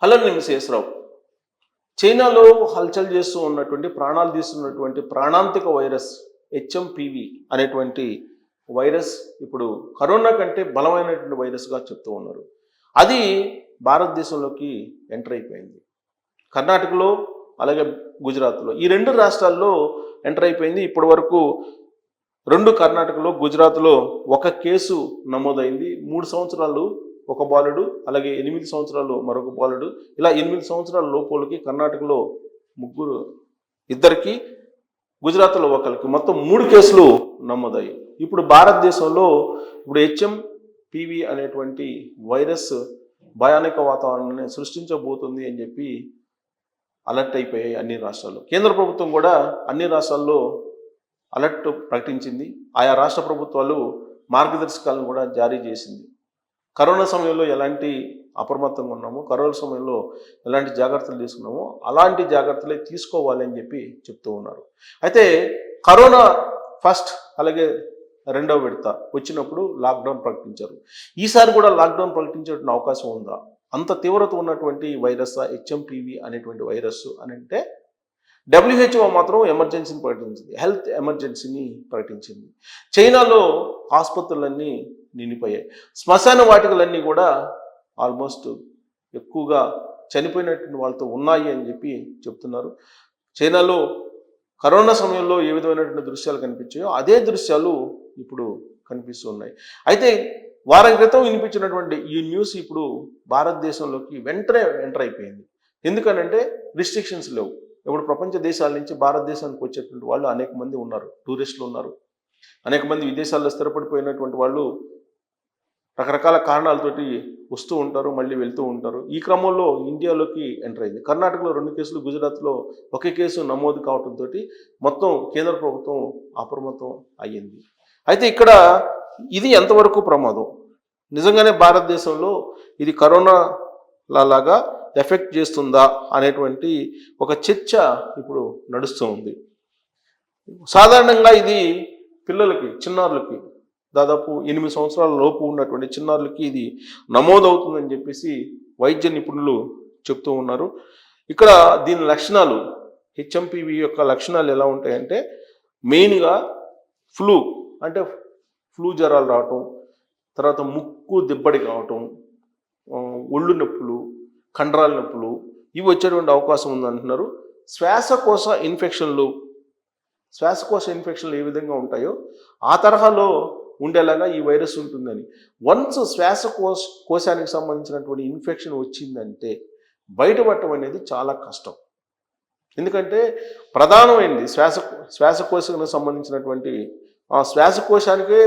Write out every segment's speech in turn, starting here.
Hello నేను శేషరావు. చైనాలో హల్చల్ చేస్తూ ఉన్నటువంటి ప్రాణాలు తీస్తున్నటువంటి ప్రాణాంతిక వైరస్ హెచ్ఎంపివి అనేటువంటి వైరస్ ఇప్పుడు కరోనా కంటే బలమైనటువంటి వైరస్గా చెప్తూ ఉన్నారు. అది భారతదేశంలోకి ఎంటర్ అయిపోయింది. కర్ణాటకలో అలాగే గుజరాత్లో ఈ రెండు రాష్ట్రాల్లో ఎంటర్ అయిపోయింది. ఇప్పటి వరకు రెండు కర్ణాటకలో గుజరాత్లో ఒక కేసు నమోదైంది. 3 సంవత్సరాలు ఒక బాలుడు, అలాగే 8 సంవత్సరాలు మరొక బాలుడు, ఇలా 8 సంవత్సరాల లోపులకి కర్ణాటకలో ఇద్దరికి, గుజరాత్లో ఒకరికి, మొత్తం 3 కేసులు నమోదయ్యాయి. ఇప్పుడు భారతదేశంలో హెచ్ఎంపివి అనేటువంటి వైరస్ భయానక వాతావరణాన్ని సృష్టించబోతుంది అని చెప్పి అలర్ట్ అయిపోయాయి అన్ని రాష్ట్రాల్లో. కేంద్ర ప్రభుత్వం కూడా అన్ని రాష్ట్రాల్లో అలర్ట్ ప్రకటించింది. ఆయా రాష్ట్ర ప్రభుత్వాలు మార్గదర్శకాలను కూడా జారీ చేసింది. కరోనా సమయంలో ఎలాంటి అప్రమత్తంగా ఉన్నామో, కరోనా సమయంలో ఎలాంటి జాగ్రత్తలు తీసుకున్నామో అలాంటి జాగ్రత్తలే తీసుకోవాలి అని చెప్పి చెప్తూ ఉన్నారు. అయితే కరోనా ఫస్ట్ అలాగే రెండవ విడత వచ్చినప్పుడు లాక్డౌన్ ప్రకటించారు. ఈసారి కూడా లాక్డౌన్ ప్రకటించేటువంటి అవకాశం ఉందా? అంత తీవ్రత ఉన్నటువంటి వైరస్ హెచ్ఎంపివి అనేటువంటి వైరస్ అని అంటే WHO మాత్రం ఎమర్జెన్సీని ప్రకటించింది, హెల్త్ ఎమర్జెన్సీని ప్రకటించింది. చైనాలో ఆసుపత్రులన్నీ నిండిపోయాయి. శ్మశాన వాటికలన్నీ కూడా ఆల్మోస్ట్ ఎక్కువగా చనిపోయినటువంటి వాళ్ళతో ఉన్నాయి అని చెప్పి చెప్తున్నారు. చైనాలో కరోనా సమయంలో ఏ విధమైనటువంటి దృశ్యాలు కనిపించాయో అదే దృశ్యాలు ఇప్పుడు కనిపిస్తున్నాయి. అయితే వారం క్రితం వినిపించినటువంటి ఈ న్యూస్ ఇప్పుడు భారతదేశంలోకి వెంటనే ఎంటర్ అయిపోయింది. ఎందుకనంటే రిస్ట్రిక్షన్స్ లేవు. ఇప్పుడు ప్రపంచ దేశాల నుంచి భారతదేశానికి వచ్చేటువంటి వాళ్ళు అనేక మంది ఉన్నారు, టూరిస్టులు ఉన్నారు, అనేక మంది విదేశాల్లో స్థిరపడిపోయినటువంటి వాళ్ళు రకరకాల కారణాలతోటి వస్తూ ఉంటారు, మళ్ళీ వెళ్తూ ఉంటారు. ఈ క్రమంలో ఇండియాలోకి ఎంటర్ అయింది. కర్ణాటకలో 2 కేసులు, గుజరాత్లో ఒకే కేసు నమోదు కావడంతో మొత్తం కేంద్ర ప్రభుత్వం అప్రమత్తం అయ్యింది. అయితే ఇక్కడ ఇది ఎంతవరకు ప్రమాదం? నిజంగానే భారతదేశంలో ఇది కరోనా లాగా ఎఫెక్ట్ చేస్తుందా అనేటువంటి ఒక చర్చ ఇప్పుడు నడుస్తూ ఉంది. సాధారణంగా ఇది పిల్లలకి, చిన్నారులకి, దాదాపు 8 సంవత్సరాల లోపు ఉన్నటువంటి చిన్నారులకి ఇది నమోదవుతుందని చెప్పేసి వైద్య నిపుణులు చెప్తూ ఉన్నారు. ఇక్కడ దీని లక్షణాలు, హెచ్ఎంపివి యొక్క లక్షణాలు ఎలా ఉంటాయంటే మెయిన్గా ఫ్లూ, అంటే ఫ్లూ జ్వరాలు రావటం, తర్వాత ముక్కు దిబ్బడి కావటం, ఒళ్ళు నొప్పులు, కండరాల నొప్పులు, ఇవి వచ్చేటువంటి అవకాశం ఉందంటున్నారు. శ్వాసకోశ ఇన్ఫెక్షన్లు ఏ విధంగా ఉంటాయో ఆ తరహాలో ఉండేలాగా ఈ వైరస్ ఉంటుందని. వన్స్ కోశానికి సంబంధించినటువంటి ఇన్ఫెక్షన్ వచ్చిందంటే బయటపడటం అనేది చాలా కష్టం. ఎందుకంటే ప్రధానమైనది శ్వాసకోశానికి సంబంధించినటువంటి శ్వాసకోశానికే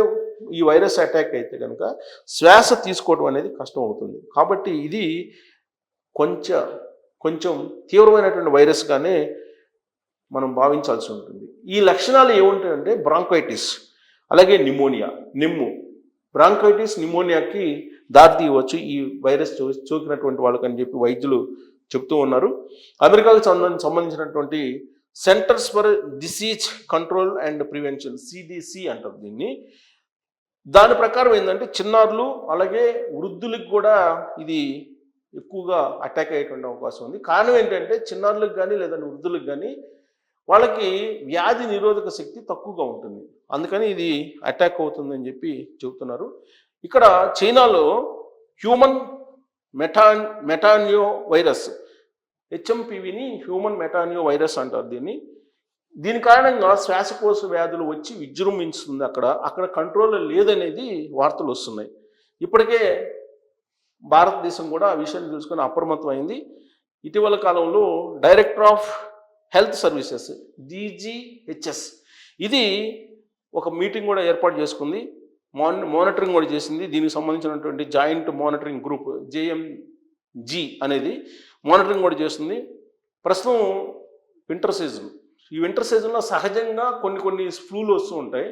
ఈ వైరస్ అటాక్ అయితే కనుక శ్వాస తీసుకోవడం అనేది కష్టం అవుతుంది. కాబట్టి ఇది కొంచెం తీవ్రమైనటువంటి వైరస్గానే మనం భావించాల్సి ఉంటుంది. ఈ లక్షణాలు ఏముంటాయంటే బ్రాంకైటిస్, అలాగే బ్రాంకైటిస్, నిమోనియాకి దారితీయవచ్చు ఈ వైరస్ సోకినటువంటి వాళ్ళకని చెప్పి వైద్యులు చెప్తూ ఉన్నారు. అమెరికాకు సంబంధించినటువంటి centres for disease control and prevention, CDC అంటారు దీన్ని. దాని ప్రకారం ఏంటంటే చిన్నారులు అలాగే వృద్ధులకు కూడా ఇది ఎక్కువగా అటాక్ అయ్యేటువంటి అవకాశం ఉంది. కారణం ఏంటంటే చిన్నారులకు కానీ లేదంటే వృద్ధులకు కానీ వాళ్ళకి వ్యాధి నిరోధక శక్తి తక్కువగా ఉంటుంది, అందుకని ఇది అటాక్ అవుతుందని చెప్పి చెబుతున్నారు. ఇక్కడ చైనాలో హ్యూమన్ మెటానియో వైరస్, హెచ్ఎంపివిని హ్యూమన్ మెటానియో వైరస్ అంటారు దీని కారణంగా శ్వాసకోశ వ్యాధులు వచ్చి విజృంభిస్తుంది. అక్కడ కంట్రోల్ లేదనేది వార్తలు వస్తున్నాయి. ఇప్పటికే భారతదేశం కూడా ఆ విషయాన్ని తెలుసుకొని అప్రమత్తం అయింది. ఇటీవల కాలంలో director of health services, DGHS, ఇది ఒక మీటింగ్ కూడా ఏర్పాటు చేసుకుంది, మానిటరింగ్ కూడా చేసింది. దీనికి సంబంధించినటువంటి జాయింట్ మానిటరింగ్ గ్రూప్ JMG అనేది మానిటరింగ్ కూడా చేస్తుంది. ప్రస్తుతం వింటర్ సీజన్, ఈ వింటర్ సీజన్లో సహజంగా కొన్ని ఫ్లూలు వస్తూ ఉంటాయి,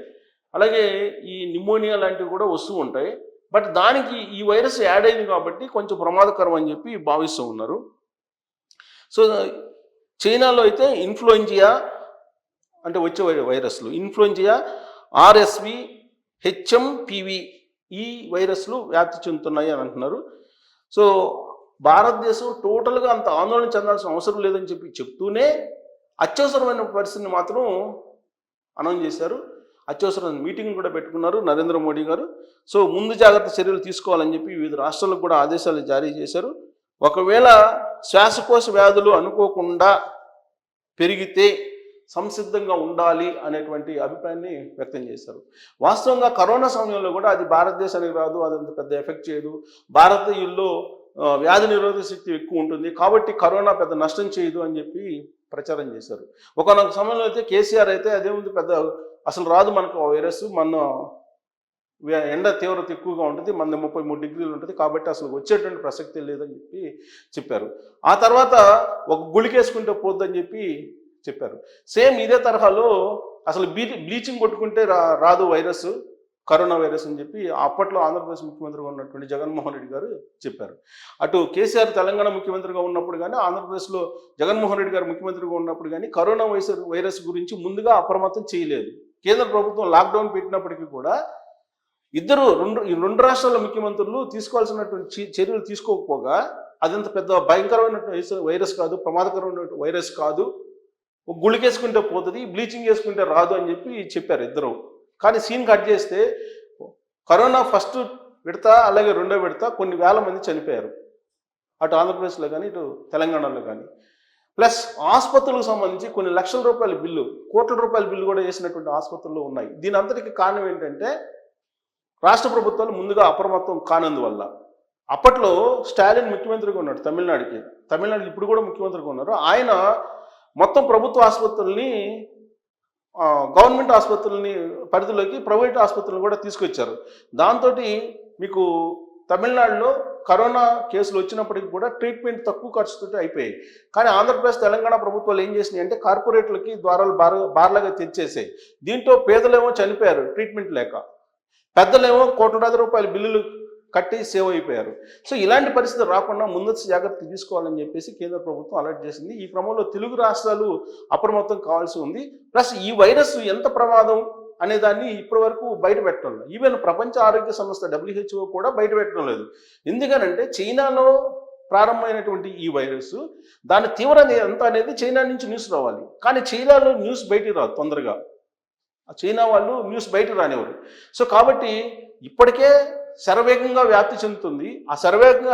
అలాగే ఈ నిమోనియా లాంటివి కూడా వస్తూ ఉంటాయి. బట్ దానికి ఈ వైరస్ యాడ్ అయింది కాబట్టి కొంచెం ప్రమాదకరం అని చెప్పి భావిస్తూ ఉన్నారు. సో చైనాలో అయితే ఇన్ఫ్లుయెంజా అంటే వచ్చే వైరస్లు, ఇన్ఫ్లుయెంజా, RSV, HMPV ఈ వైరస్లు వ్యాప్తి చెందుతున్నాయి అని అంటున్నారు. సో భారతదేశం టోటల్గా అంత ఆందోళన చెందాల్సిన అవసరం లేదని చెప్తూనే అత్యవసరమైన పరిస్థితిని మాత్రం అనౌన్స్ చేశారు. అత్యవసరమైన మీటింగ్ కూడా పెట్టుకున్నారు నరేంద్ర మోడీ గారు. సో ముందు జాగ్రత్త చర్యలు తీసుకోవాలని చెప్పి వివిధ రాష్ట్రాలకు కూడా ఆదేశాలు జారీ చేశారు. ఒకవేళ శ్వాసకోశ వ్యాధులు అనుకోకుండా పెరిగితే సంసిద్ధంగా ఉండాలి అనేటువంటి అభిప్రాయాన్ని వ్యక్తం చేశారు. వాస్తవంగా కరోనా సమయంలో కూడా అది భారతదేశానికి రాదు, అదంత పెద్ద ఎఫెక్ట్ చేయదు, భారతీయుల్లో వ్యాధి నిరోధక శక్తి ఎక్కువ ఉంటుంది కాబట్టి కరోనా పెద్ద నష్టం చేయదు అని చెప్పి ప్రచారం చేశారు. ఒకనొక సమయంలో అయితే కేసీఆర్ అయితే అదేముంది పెద్ద అసలు రాదు మనకు వైరస్, మన ఎండ తీవ్రత ఎక్కువగా ఉంటుంది, మన 33 డిగ్రీలు ఉంటుంది కాబట్టి అసలు వచ్చేటువంటి ప్రసక్తి లేదని చెప్పారు. ఆ తర్వాత ఒక గుళికేసుకుంటే పోద్దని చెప్పారు. సేమ్ ఇదే తరహాలో అసలు బ్లీచింగ్ కొట్టుకుంటే రాదు వైరస్, కరోనా వైరస్ అని చెప్పి అప్పట్లో ఆంధ్రప్రదేశ్ ముఖ్యమంత్రిగా ఉన్నటువంటి జగన్మోహన్ రెడ్డి గారు చెప్పారు. అటు కేసీఆర్ తెలంగాణ ముఖ్యమంత్రిగా ఉన్నప్పుడు కానీ, ఆంధ్రప్రదేశ్లో జగన్మోహన్ రెడ్డి గారు ముఖ్యమంత్రిగా ఉన్నప్పుడు కానీ కరోనా వైరస్ గురించి ముందుగా అప్రమత్తం చేయలేదు. కేంద్ర ప్రభుత్వం లాక్డౌన్ పెట్టినప్పటికీ కూడా ఈ రెండు రాష్ట్రాల ముఖ్యమంత్రులు తీసుకోవాల్సినటువంటి చర్యలు తీసుకోకపోగా అదంత పెద్ద భయంకరమైనటువంటి వైరస్ కాదు, ప్రమాదకరమైన వైరస్ కాదు, ఒక గుళికేసుకుంటే పోతుంది, బ్లీచింగ్ వేసుకుంటే రాదు అని చెప్పారు ఇద్దరు. కానీ సీన్ కట్ చేస్తే కరోనా ఫస్ట్ విడత అలాగే రెండో విడత కొన్ని వేల మంది చనిపోయారు, అటు ఆంధ్రప్రదేశ్లో కానీ ఇటు తెలంగాణలో కానీ. ప్లస్ ఆసుపత్రులకు సంబంధించి కొన్ని లక్షల రూపాయల బిల్లు, కోట్ల రూపాయల బిల్లు కూడా వేసినటువంటి ఆసుపత్రులు ఉన్నాయి. దీని అంతటికి కారణం ఏంటంటే రాష్ట్ర ప్రభుత్వాలు ముందుగా అప్రమత్తం కానందువల్ల. అప్పట్లో స్టాలిన్ ముఖ్యమంత్రిగా ఉన్నాడు తమిళనాడు ఇప్పుడు కూడా ముఖ్యమంత్రిగా ఉన్నారు. ఆయన మొత్తం ప్రభుత్వ ఆసుపత్రుల్ని గవర్నమెంట్ ఆసుపత్రులని పరిధిలోకి ప్రైవేట్ ఆసుపత్రులను కూడా తీసుకొచ్చారు. దాంతో మీకు తమిళనాడులో కరోనా కేసులు వచ్చినప్పటికీ కూడా ట్రీట్మెంట్ తక్కువ ఖర్చుతో అయిపోయాయి. కానీ ఆంధ్రప్రదేశ్ తెలంగాణ ప్రభుత్వాలు ఏం చేసినాయి అంటే కార్పొరేట్లకి ద్వారాలు బార్లాగా తెచ్చేసాయి. దీంతో పేదలేమో చనిపోయారు ట్రీట్మెంట్ లేక, పెద్దలేమో కోట్లాది రూపాయల బిల్లులు కట్టి సేవ్ అయిపోయారు. సో ఇలాంటి పరిస్థితి రాకుండా ముందస్తు జాగ్రత్తలు తీసుకోవాలని చెప్పేసి కేంద్ర ప్రభుత్వం అలర్ట్ చేసింది. ఈ క్రమంలో తెలుగు రాష్ట్రాలు అప్రమత్తం కావాల్సి ఉంది. ప్లస్ ఈ వైరస్ ఎంత ప్రమాదం అనే దాన్ని ఇప్పటి వరకు బయట పెట్టడం లేదు. ఈవెన్ ప్రపంచ ఆరోగ్య సంస్థ WHO కూడా బయట పెట్టడం లేదు. ఎందుకనంటే చైనాలో ప్రారంభమైనటువంటి ఈ వైరస్ దాని తీవ్రత ఎంత అనేది చైనా నుంచి న్యూస్ రావాలి. కానీ చైనాలో న్యూస్ బయటికి రాదు తొందరగా, చైనా వాళ్ళు న్యూస్ బయట రానివ్వరు. సో కాబట్టి ఇప్పటికే శరవేగంగా వ్యాప్తి చెందుతుంది. ఆ శరవేగంగా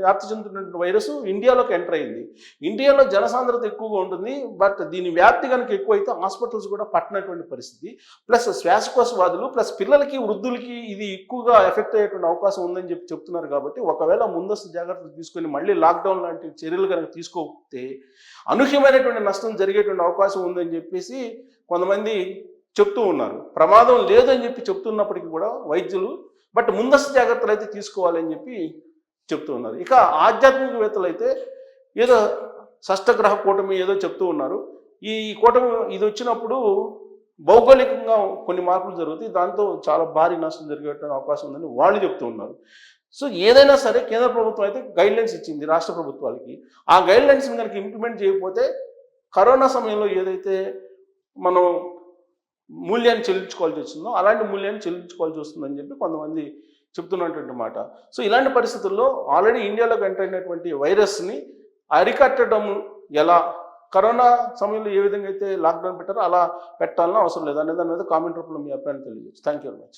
వ్యాప్తి చెందుతున్న వైరస్ ఇండియాలోకి ఎంటర్ అయింది. ఇండియాలో జనసాంద్రత ఎక్కువగా ఉంటుంది, బట్ దీని వ్యాప్తి కనుక ఎక్కువైతే హాస్పిటల్స్ కూడా పట్టినటువంటి పరిస్థితి. ప్లస్ శ్వాసకోశ వ్యాధులు ప్లస్ పిల్లలకి వృద్ధులకి ఇది ఎక్కువగా ఎఫెక్ట్ అయ్యేటువంటి అవకాశం ఉందని చెప్తున్నారు. కాబట్టి ఒకవేళ ముందస్తు జాగ్రత్తలు తీసుకొని మళ్ళీ లాక్డౌన్ లాంటి చర్యలు కనుక తీసుకోకపోతే అనూహ్యమైనటువంటి నష్టం జరిగేటువంటి అవకాశం ఉందని చెప్పేసి కొంతమంది చెప్తూ ఉన్నారు. ప్రమాదం లేదని చెప్తున్నప్పటికీ కూడా వైద్యులు, బట్ ముందస్తు జాగ్రత్తలు అయితే తీసుకోవాలని చెప్తూ ఉన్నారు. ఇక ఆధ్యాత్మికవేత్తలు అయితే ఏదో షష్టగ్రహ కూటమి ఏదో చెప్తూ ఉన్నారు. ఈ కూటమి ఇది వచ్చినప్పుడు భౌగోళికంగా కొన్ని మార్పులు జరుగుతాయి, దాంతో చాలా భారీ నష్టం జరిగే అవకాశం ఉందని వాళ్ళు చెప్తూ ఉన్నారు. సో ఏదైనా సరే కేంద్ర ప్రభుత్వం అయితే గైడ్లైన్స్ ఇచ్చింది రాష్ట్ర ప్రభుత్వాలకి. ఆ గైడ్లైన్స్ కనుక ఇంప్లిమెంట్ చేయకపోతే కరోనా సమయంలో ఏదైతే మనం మూల్యాన్ని చెల్లించుకోవాల్సి వస్తుందో అలాంటి మూల్యాన్ని చెల్లించుకోవాల్సి వస్తుందని కొంతమంది చెప్తున్నటువంటి మాట. సో ఇలాంటి పరిస్థితుల్లో ఆల్రెడీ ఇండియాలోకి ఎంటర్ అయినటువంటి వైరస్ని అరికట్టడం ఎలా, కరోనా సమయంలో ఏ విధంగా అయితే లాక్డౌన్ పెట్టారో అలా పెట్టాలన్నా అవసరం లేదు అనే దాని మీద కామెంట్ రూపంలో మీ అభిప్రాయాన్ని తెలియజేయచ్చు. Thank you very much.